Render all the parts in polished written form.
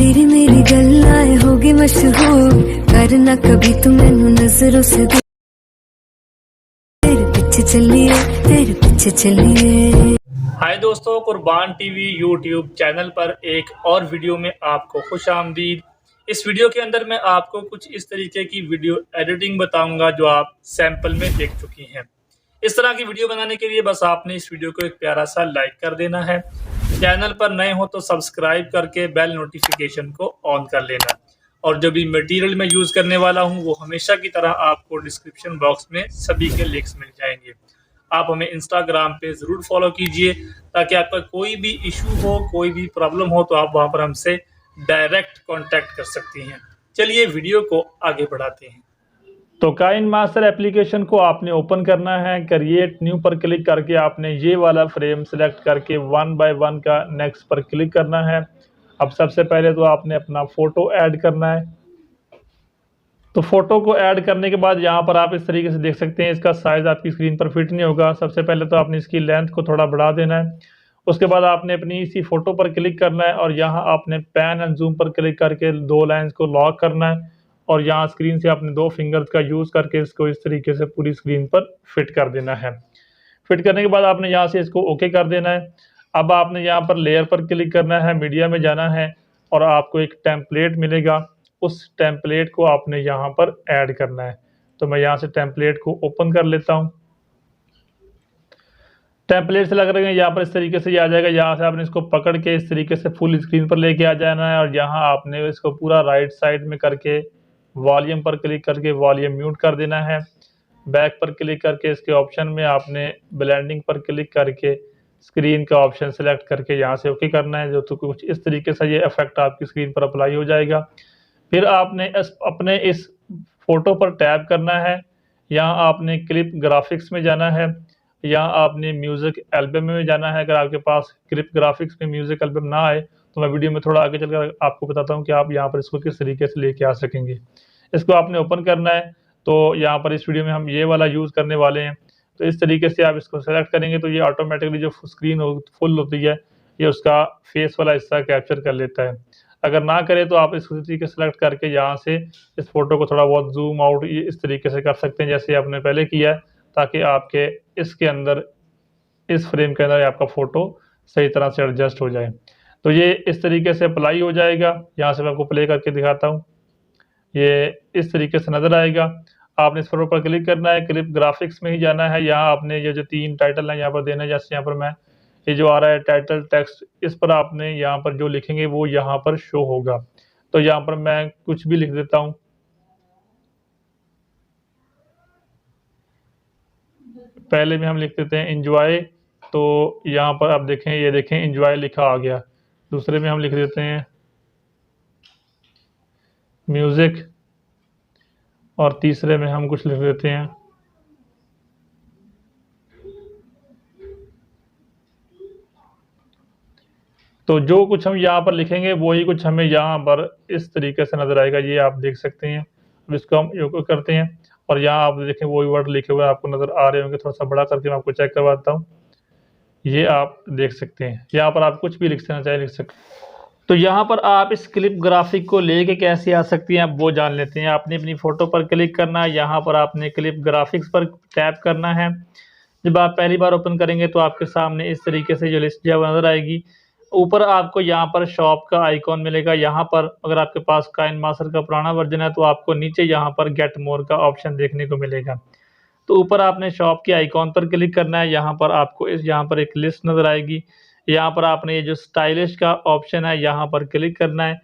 तेरी मेरी गल्लां होगी मशहूर, करना कभी तू मैनू नजरों से दूर। तेरे पीछे चलिए, तेरे पीछे चलिए। हाय दोस्तों, कुर्बान टीवी यूट्यूब चैनल पर एक और वीडियो में आपको खुश आमदीद। इस वीडियो के अंदर मैं आपको कुछ इस तरीके की वीडियो एडिटिंग बताऊंगा जो आप सैंपल में देख चुकी हैं। इस तरह की वीडियो बनाने के लिए बस आपने इस वीडियो को एक प्यारा सा लाइक कर देना है। चैनल पर नए हो तो सब्सक्राइब करके बेल नोटिफिकेशन को ऑन कर लेना। और जो भी मटेरियल मैं यूज़ करने वाला हूँ वो हमेशा की तरह आपको डिस्क्रिप्शन बॉक्स में सभी के लिंक्स मिल जाएंगे। आप हमें इंस्टाग्राम पे ज़रूर फॉलो कीजिए ताकि आपका कोई भी इशू हो, कोई भी प्रॉब्लम हो तो आप वहाँ पर हमसे डायरेक्ट कांटेक्ट कर सकती हैं। चलिए वीडियो को आगे बढ़ाते हैं। तो काइन मास्टर एप्लीकेशन को आपने ओपन करना है। क्रिएट न्यू पर क्लिक करके आपने ये वाला फ्रेम सेलेक्ट करके 1 बाय 1 का नेक्स्ट पर क्लिक करना है। अब सबसे पहले तो आपने अपना फ़ोटो ऐड करना है। तो फ़ोटो को ऐड करने के बाद यहाँ पर आप इस तरीके से देख सकते हैं इसका साइज़ आपकी स्क्रीन पर फिट नहीं होगा। सबसे पहले तो आपने इसकी लेंथ को थोड़ा बढ़ा देना है। उसके बाद आपने अपनी इसी फ़ोटो पर क्लिक करना है और यहाँ आपने पैन एंड जूम पर क्लिक करके 2 लाइन्स को लॉक करना है और यहाँ स्क्रीन से आपने 2 फिंगर्स का यूज़ करके इसको इस तरीके से पूरी स्क्रीन पर फिट कर देना है। फिट करने के बाद आपने यहाँ से इसको ओके कर देना है। अब आपने यहाँ पर लेयर पर क्लिक करना है, मीडिया में जाना है और आपको एक टेम्पलेट मिलेगा। उस टेम्पलेट को आपने यहाँ पर ऐड करना है। तो मैं यहाँ से टेम्पलेट को ओपन कर लेता हूँ। टेम्पलेट से लग रहे हैं यहाँ पर इस तरीके से ये आ जाएगा। यहाँ से आपने इसको पकड़ के इस तरीके से फुल स्क्रीन पर लेके आ जाना है और यहाँ आपने इसको पूरा राइट साइड में करके वॉल्यूम पर क्लिक करके वॉल्यूम म्यूट कर देना है। बैक पर क्लिक करके इसके ऑप्शन में आपने ब्लेंडिंग पर क्लिक करके स्क्रीन का ऑप्शन सेलेक्ट करके यहाँ से ओके करना है। जो तो कुछ इस तरीके से ये इफेक्ट आपकी स्क्रीन पर अप्लाई हो जाएगा। फिर आपने अपने इस फ़ोटो पर टैप करना है। यहाँ आपने क्लिप ग्राफिक्स में जाना है। यहाँ आपने म्यूज़िक एल्बम में जाना है। अगर आपके पास क्लिप ग्राफिक्स में म्यूज़िक एल्बम ना आए तो मैं वीडियो में थोड़ा आगे चलकर आपको बताता हूँ कि आप यहाँ पर इसको किस तरीके से लेके आ सकेंगे। इसको आपने ओपन करना है। तो यहाँ पर इस वीडियो में हम ये वाला यूज़ करने वाले हैं। तो इस तरीके से आप इसको सेलेक्ट करेंगे तो ये ऑटोमेटिकली जो स्क्रीन फुल होती है ये उसका फेस वाला हिस्सा कैप्चर कर लेता है। अगर ना करें तो आप इसको तरीके से सेलेक्ट करके यहाँ से इस फ़ोटो को थोड़ा बहुत ज़ूम आउट इस तरीके से कर सकते हैं जैसे आपने पहले किया है, ताकि आपके इसके अंदर इस फ्रेम के अंदर आपका फ़ोटो सही तरह से एडजस्ट हो जाए। तो ये इस तरीके से अप्लाई हो जाएगा। यहाँ से मैं आपको प्ले करके दिखाता हूँ। ये इस तरीके से नज़र आएगा। आपने इस फ़ोटो पर क्लिक करना है, क्लिप ग्राफिक्स में ही जाना है। यहाँ आपने ये जो 3 टाइटल हैं यहाँ पर देना है। जैसे यहाँ पर मैं ये जो आ रहा है टाइटल टेक्स्ट, इस पर आपने यहाँ पर जो लिखेंगे वो यहाँ पर शो होगा। तो यहाँ पर मैं कुछ भी लिख देता हूँ। पहले में हम लिख देते हैं एन्जॉय। तो यहाँ पर आप देखें, ये देखें एन्जॉय लिखा आ गया। दूसरे में हम लिख देते हैं म्यूज़िक और तीसरे में हम कुछ लिख देते हैं तो जो कुछ हम यहाँ पर लिखेंगे वही कुछ हमें यहाँ पर इस तरीके से नज़र आएगा। ये आप देख सकते हैं। अब इसको हम योग करते हैं और यहाँ आप देखें वही वर्ड लिखे हुए आपको नज़र आ रहे होंगे। थोड़ा सा बड़ा करके मैं आपको चेक करवाता हूँ। ये आप देख सकते हैं। यहाँ पर आप कुछ भी लिखना चाहे लिख सकते हैं। तो यहाँ पर आप इस क्लिप ग्राफिक को लेके कैसे आ सकती हैं आप वो जान लेते हैं। आपने अपनी फ़ोटो पर क्लिक करना है। यहाँ पर आपने क्लिप ग्राफिक्स पर टैप करना है। जब आप पहली बार ओपन करेंगे तो आपके सामने इस तरीके से जो लिस्ट जो नज़र आएगी। ऊपर आपको यहाँ पर शॉप का आइकॉन मिलेगा। यहाँ पर अगर आपके पास काइन मास्टर का पुराना वर्जन है तो आपको नीचे यहाँ पर गेट मोर का ऑप्शन देखने को मिलेगा। तो ऊपर आपने शॉप के आइकॉन पर क्लिक करना है। यहाँ पर आपको यहाँ पर एक लिस्ट नज़र आएगी। यहाँ पर आपने ये जो स्टाइलिश का ऑप्शन है यहाँ पर क्लिक करना है।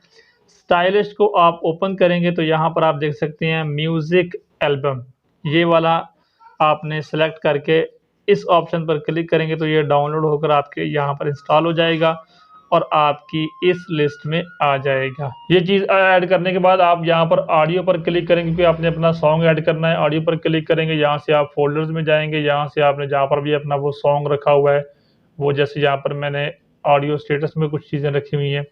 स्टाइलिश को आप ओपन करेंगे तो यहाँ पर आप देख सकते हैं म्यूज़िक एल्बम, ये वाला आपने सेलेक्ट करके इस ऑप्शन पर क्लिक करेंगे तो ये डाउनलोड होकर आपके यहाँ पर इंस्टॉल हो जाएगा और आपकी इस लिस्ट में आ जाएगा। ये चीज़ ऐड करने के बाद आप यहाँ पर ऑडियो पर क्लिक करेंगे क्योंकि आपने अपना सॉन्ग ऐड करना है। ऑडियो पर क्लिक करेंगे, यहाँ से आप फोल्डर्स में जाएंगे। यहाँ से आपने जहाँ पर भी अपना वो सॉन्ग रखा हुआ है वो, जैसे यहाँ पर मैंने ऑडियो स्टेटस में कुछ चीज़ें रखी हुई हैं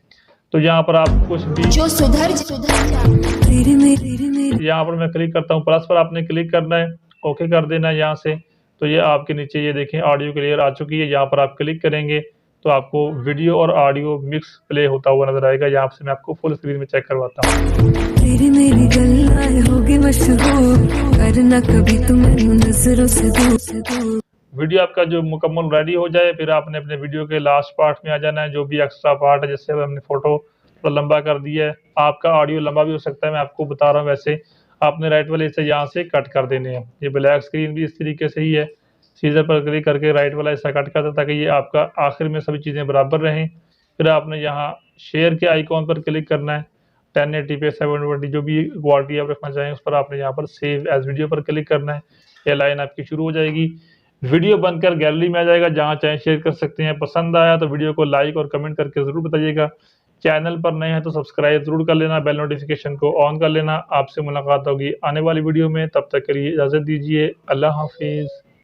तो यहाँ पर आप कुछ भी जो सुधर यहाँ पर मैं क्लिक करता हूँ, प्लस पर आपने क्लिक करना है, ओके कर देना है यहाँ से। तो ये आपके नीचे ये देखें ऑडियो क्लियर आ चुकी है। यहाँ पर आप क्लिक करेंगे तो आपको वीडियो और ऑडियो मिक्स प्ले होता हुआ नज़र आएगा। यहाँ से मैं आपको फुल स्क्रीन में चेक करवाता हूँ। तेरी मेरी गल्लां होगी मशहूर, करना कभी तुम नजरों से दूर। वीडियो आपका जो मुकम्मल रेडी हो जाए, फिर आपने अपने वीडियो के लास्ट पार्ट में आ जाना है। जो भी एक्स्ट्रा पार्ट है, जैसे हमने फ़ोटो थोड़ा लंबा कर दिया है, आपका ऑडियो लंबा भी हो सकता है, मैं आपको बता रहा हूँ। वैसे आपने राइट वाले हिस्से यहाँ से कट कर देने हैं। ये ब्लैक स्क्रीन भी इस तरीके से ही है, सीजर पर क्लिक करके राइट वाला हिस्सा कट कर दो ताकि ये आपका आखिर में सभी चीज़ें बराबर रहें। फिर आपने यहाँ शेयर के आइकॉन पर क्लिक करना है। 1080 पे 720 जो भी क्वालिटी आप रखना चाहें, उस पर आपने यहाँ पर सेव एज़ वीडियो पर क्लिक करना है। ये लाइन आपकी शुरू हो जाएगी। वीडियो बनकर गैलरी में आ जाएगा, जहाँ चाहें शेयर कर सकते हैं। पसंद आया तो वीडियो को लाइक और कमेंट करके ज़रूर बताइएगा। चैनल पर नए हैं तो सब्सक्राइब ज़रूर कर लेना, बेल नोटिफिकेशन को ऑन कर लेना। आपसे मुलाकात होगी आने वाली वीडियो में, तब तक के लिए इजाज़त दीजिए। अल्लाह हाफ़िज़।